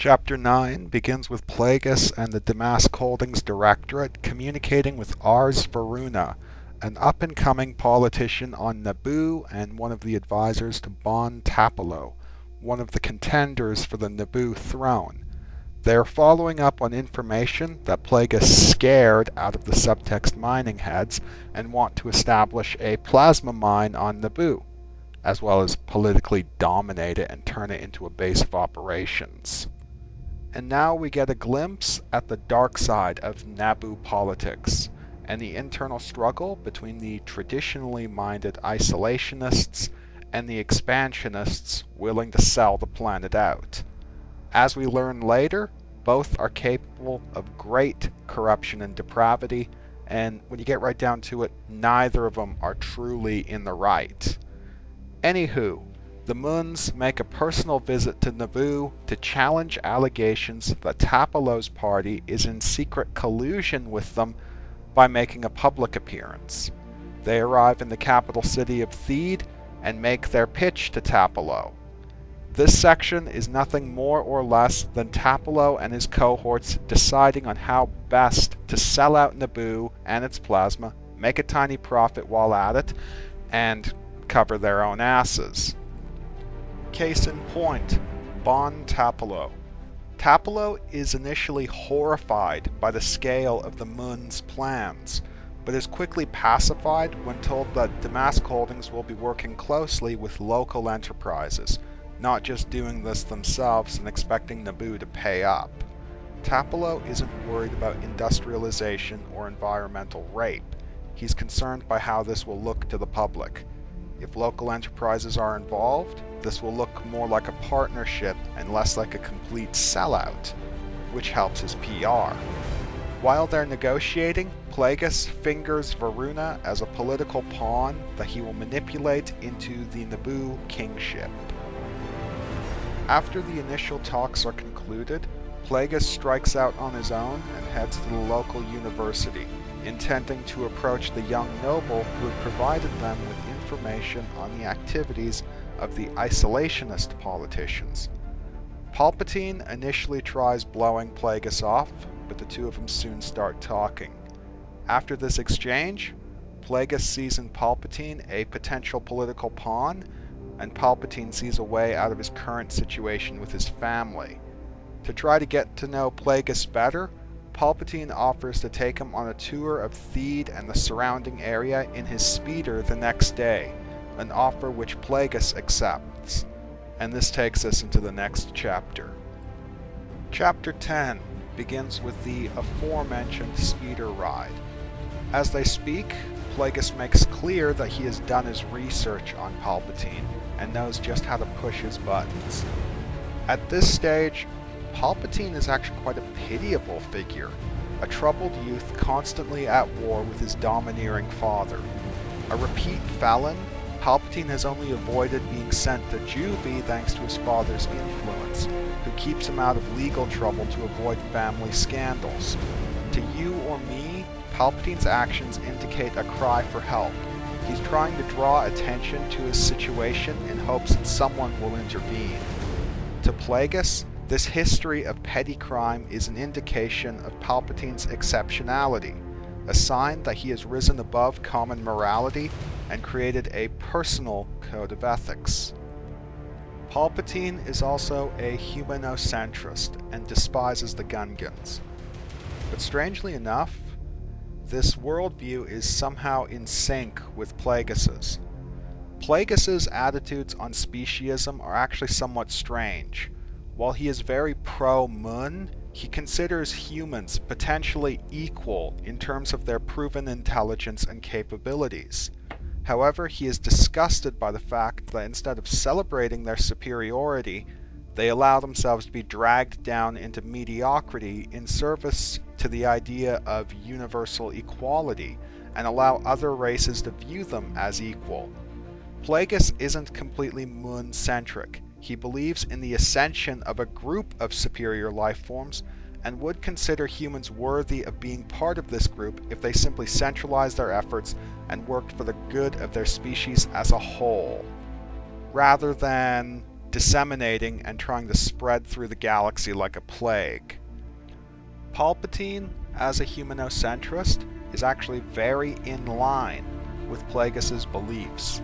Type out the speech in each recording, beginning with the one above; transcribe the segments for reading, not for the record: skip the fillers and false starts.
Chapter 9 begins with Plagueis and the Damask Holdings Directorate communicating with Ars Varuna, an up-and-coming politician on Naboo and one of the advisors to Bon Tapalo, one of the contenders for the Naboo throne. They are following up on information that Plagueis scared out of the subtext mining heads and want to establish a plasma mine on Naboo, as well as politically dominate it and turn it into a base of operations. And now we get a glimpse at the dark side of Naboo politics and the internal struggle between the traditionally minded isolationists and the expansionists willing to sell the planet out. As we learn later, both are capable of great corruption and depravity, and when you get right down to it, neither of them are truly in the right. Anywho, the Moons make a personal visit to Naboo to challenge allegations that Tapalo's party is in secret collusion with them by making a public appearance. They arrive in the capital city of Theed and make their pitch to Tapalo. This section is nothing more or less than Tapalo and his cohorts deciding on how best to sell out Naboo and its plasma, make a tiny profit while at it, and cover their own asses. Case in point, Bon Tapalo. Tapalo is initially horrified by the scale of the Moon's plans, but is quickly pacified when told that Damask Holdings will be working closely with local enterprises, not just doing this themselves and expecting Naboo to pay up. Tapalo isn't worried about industrialization or environmental rape. He's concerned by how this will look to the public. If local enterprises are involved, this will look more like a partnership and less like a complete sellout, which helps his PR. While they're negotiating, Plagueis fingers Varuna as a political pawn that he will manipulate into the Naboo kingship. After the initial talks are concluded, Plagueis strikes out on his own and heads to the local university, intending to approach the young noble who had provided them with information on the activities of the isolationist politicians. Palpatine initially tries blowing Plagueis off, but the two of them soon start talking. After this exchange, Plagueis sees in Palpatine a potential political pawn, and Palpatine sees a way out of his current situation with his family. To try to get to know Plagueis better, Palpatine offers to take him on a tour of Theed and the surrounding area in his speeder the next day, an offer which Plagueis accepts. And this takes us into the next chapter. Chapter 10 begins with the aforementioned speeder ride. As they speak, Plagueis makes clear that he has done his research on Palpatine and knows just how to push his buttons. At this stage, Palpatine is actually quite a pitiable figure, a troubled youth constantly at war with his domineering father. A repeat felon, Palpatine has only avoided being sent to juvie thanks to his father's influence, who keeps him out of legal trouble to avoid family scandals. To you or me, Palpatine's actions indicate a cry for help. He's trying to draw attention to his situation in hopes that someone will intervene. To Plagueis, this history of petty crime is an indication of Palpatine's exceptionality, a sign that he has risen above common morality and created a personal code of ethics. Palpatine is also a humanocentrist and despises the Gungans. But strangely enough, this worldview is somehow in sync with Plagueis's. Plagueis's attitudes on speciesism are actually somewhat strange. While he is very pro-Mun, he considers humans potentially equal in terms of their proven intelligence and capabilities. However, he is disgusted by the fact that instead of celebrating their superiority, they allow themselves to be dragged down into mediocrity in service to the idea of universal equality and allow other races to view them as equal. Plagueis isn't completely Mun-centric. He believes in the ascension of a group of superior life forms and would consider humans worthy of being part of this group if they simply centralized their efforts and worked for the good of their species as a whole, rather than disseminating and trying to spread through the galaxy like a plague. Palpatine, as a humanocentrist, is actually very in line with Plagueis' beliefs.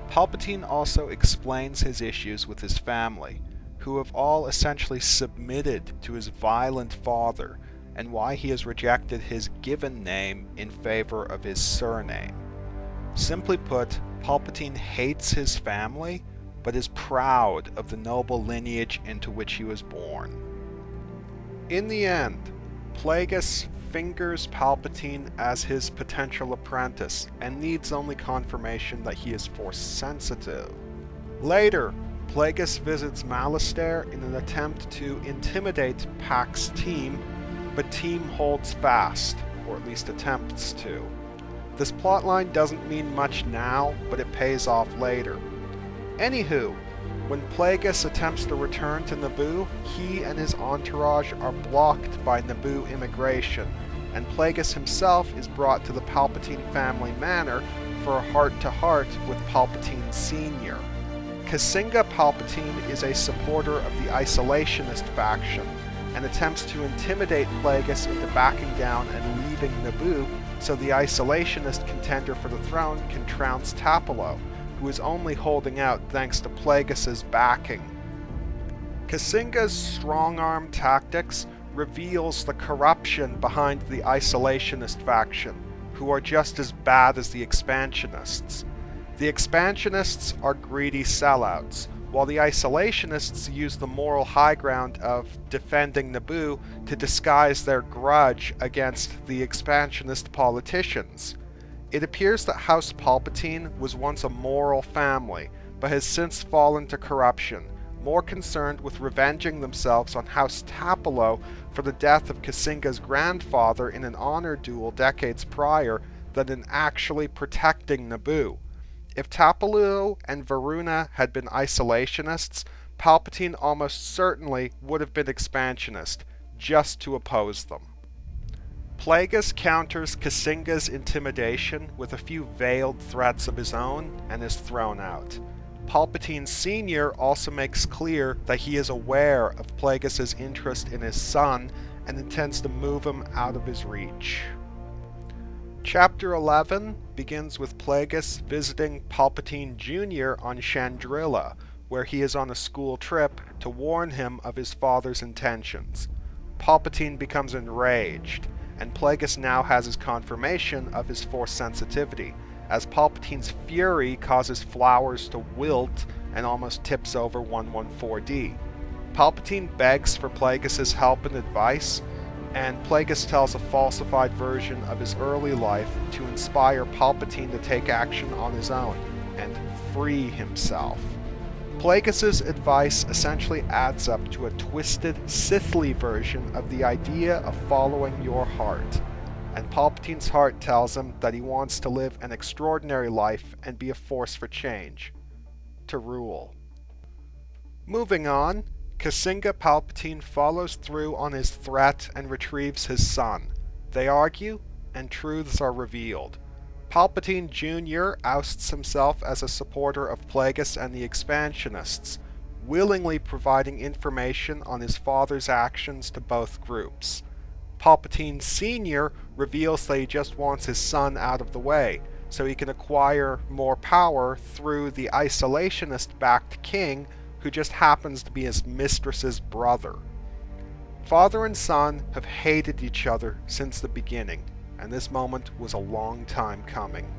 Palpatine also explains his issues with his family, who have all essentially submitted to his violent father, and why he has rejected his given name in favor of his surname. Simply put, Palpatine hates his family, but is proud of the noble lineage into which he was born. In the end, Plagueis fingers Palpatine as his potential apprentice, and needs only confirmation that he is Force-sensitive. Later, Plagueis visits Malastare in an attempt to intimidate Pax's team, but Team holds fast, or at least attempts to. This plotline doesn't mean much now, but it pays off later. Anywho, when Plagueis attempts to return to Naboo, he and his entourage are blocked by Naboo immigration, and Plagueis himself is brought to the Palpatine family manor for a heart-to-heart with Palpatine Sr. Kasinga Palpatine is a supporter of the isolationist faction, and attempts to intimidate Plagueis into backing down and leaving Naboo so the isolationist contender for the throne can trounce Tapalo, who is only holding out thanks to Plagueis' backing. Kasinga's strong-arm tactics reveals the corruption behind the isolationist faction, who are just as bad as the expansionists. The expansionists are greedy sellouts, while the isolationists use the moral high ground of defending Naboo to disguise their grudge against the expansionist politicians. It appears that House Palpatine was once a moral family, but has since fallen to corruption, more concerned with revenging themselves on House Tapalo for the death of Kasinga's grandfather in an honor duel decades prior than in actually protecting Naboo. If Tapalo and Varuna had been isolationists, Palpatine almost certainly would have been expansionist, just to oppose them. Plagueis counters Kasinga's intimidation with a few veiled threats of his own and is thrown out. Palpatine Sr. also makes clear that he is aware of Plagueis' interest in his son and intends to move him out of his reach. Chapter 11 begins with Plagueis visiting Palpatine Jr. on Chandrila, where he is on a school trip to warn him of his father's intentions. Palpatine becomes enraged, and Plagueis now has his confirmation of his Force sensitivity, as Palpatine's fury causes flowers to wilt and almost tips over 114D. Palpatine begs for Plagueis' help and advice, and Plagueis tells a falsified version of his early life to inspire Palpatine to take action on his own and free himself. Plagueis' advice essentially adds up to a twisted, Sithly version of the idea of following your heart, and Palpatine's heart tells him that he wants to live an extraordinary life and be a force for change. To rule. Moving on, Kasinga Palpatine follows through on his threat and retrieves his son. They argue, and truths are revealed. Palpatine Jr. ousts himself as a supporter of Plagueis and the expansionists, willingly providing information on his father's actions to both groups. Palpatine Sr. reveals that he just wants his son out of the way, so he can acquire more power through the isolationist-backed king, who just happens to be his mistress's brother. Father and son have hated each other since the beginning, and this moment was a long time coming.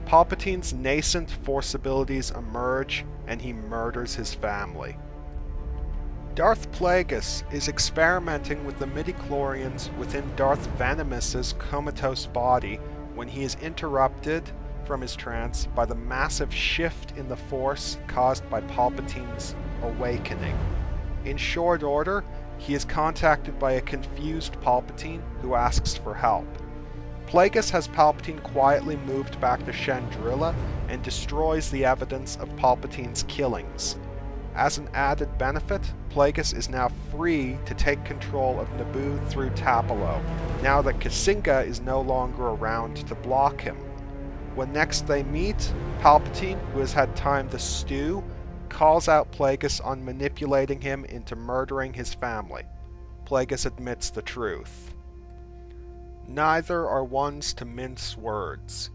Palpatine's nascent Force abilities emerge, and he murders his family. Darth Plagueis is experimenting with the midichlorians within Darth Venomous' comatose body when he is interrupted from his trance by the massive shift in the Force caused by Palpatine's awakening. In short order, he is contacted by a confused Palpatine who asks for help. Plagueis has Palpatine quietly moved back to Chandrila and destroys the evidence of Palpatine's killings. As an added benefit, Plagueis is now free to take control of Naboo through Tapalo, now that Kasinga is no longer around to block him. When next they meet, Palpatine, who has had time to stew, calls out Plagueis on manipulating him into murdering his family. Plagueis admits the truth. Neither are ones to mince words.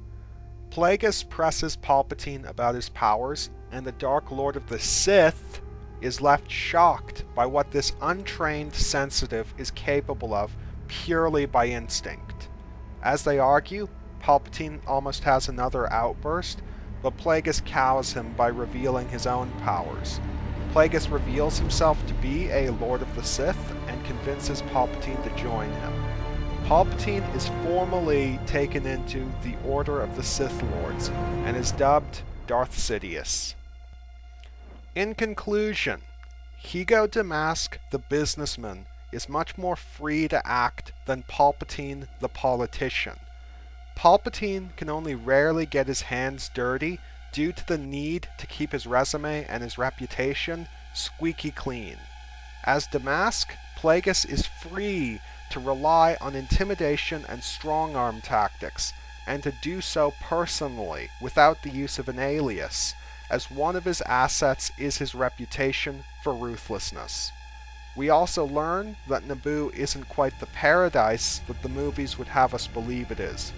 Plagueis presses Palpatine about his powers, and the Dark Lord of the Sith is left shocked by what this untrained sensitive is capable of purely by instinct. As they argue, Palpatine almost has another outburst, but Plagueis cows him by revealing his own powers. Plagueis reveals himself to be a Lord of the Sith and convinces Palpatine to join him. Palpatine is formally taken into the Order of the Sith Lords and is dubbed Darth Sidious. In conclusion, Hugo Damask, the businessman, is much more free to act than Palpatine, the politician. Palpatine can only rarely get his hands dirty due to the need to keep his resume and his reputation squeaky clean. As Damask, Plagueis is free to rely on intimidation and strong-arm tactics, and to do so personally without the use of an alias, as one of his assets is his reputation for ruthlessness. We also learn that Naboo isn't quite the paradise that the movies would have us believe it is.